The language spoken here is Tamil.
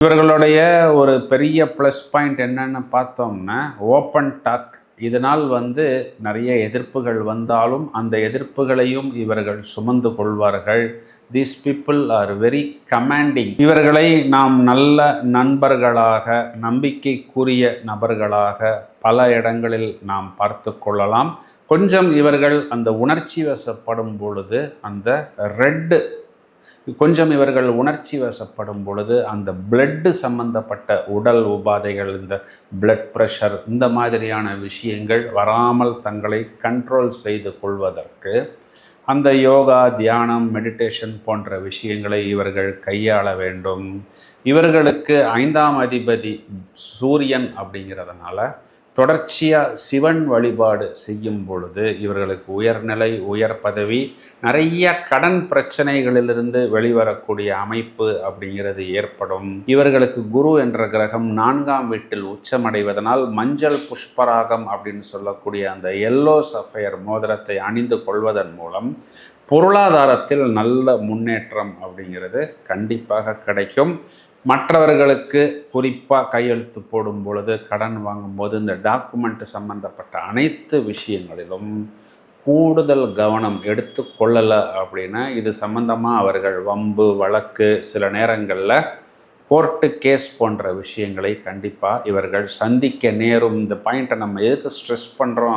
இவர்களுடைய ஒரு பெரிய ப்ளஸ் பாயிண்ட் என்னன்னு பார்த்தோம்னா ஓப்பன் டாக். இதனால் நிறைய எதிர்ப்புகள் வந்தாலும் அந்த எதிர்ப்புகளையும் இவர்கள் சுமந்து கொள்வார்கள். These people are very commanding. இவர்களை நாம் நல்ல நண்பர்களாக, நம்பிக்கைக்குரிய நபர்களாக பல இடங்களில் நாம் பார்த்து கொள்ளலாம். கொஞ்சம் இவர்கள் அந்த உணர்ச்சி வசப்படும் பொழுது இவர்கள் உணர்ச்சி வசப்படும் பொழுது அந்த பிளட்டு சம்பந்தப்பட்ட உடல் உபாதைகள், இந்த பிளட் ப்ரெஷர், இந்த மாதிரியான விஷயங்கள் வராமல் தங்களை கண்ட்ரோல் செய்து கொள்வதற்கு அந்த யோகா, தியானம், மெடிடேஷன் போன்ற விஷயங்களை இவர்கள் கையாள வேண்டும். இவர்களுக்கு 5ஆம் அதிபதி சூரியன் அப்படிங்கிறதுனால தொடர்ச்சியாக சிவன் வழிபாடு செய்யும் பொழுது இவர்களுக்கு உயர்நிலை, உயர் பதவி, நிறைய கடன் பிரச்சனைகளிலிருந்து வெளிவரக்கூடிய அமைப்பு அப்படிங்கிறது ஏற்படும். இவர்களுக்கு குரு என்ற கிரகம் 4ஆம் வீட்டில் உச்சமடைவதனால் மஞ்சள் புஷ்பராகம் அப்படின்னு சொல்லக்கூடிய அந்த எல்லோ சஃபயர் மோதிரத்தை அணிந்து கொள்வதன் மூலம் பொருளாதாரத்தில் நல்ல முன்னேற்றம் அப்படிங்கிறது கண்டிப்பாக கிடைக்கும். மற்றவர்களுக்கு குறிப்பாக கையெழுத்து போடும் பொழுது, கடன் வாங்கும்போது இந்த டாக்குமெண்ட் சம்பந்தப்பட்ட அனைத்து விஷயங்களிலும் கூடுதல் கவனம் எடுத்து கொள்ளலை அப்படின்னா இது சம்பந்தமாக அவர்கள் வம்பு வழக்கு, சில நேரங்களில் கோர்ட்டு கேஸ் போன்ற விஷயங்களை கண்டிப்பாக இவர்கள் சந்திக்க நேரும். இந்த பாயிண்ட்டை நம்ம எதுக்கு ஸ்ட்ரெஸ் பண்ணுறோம்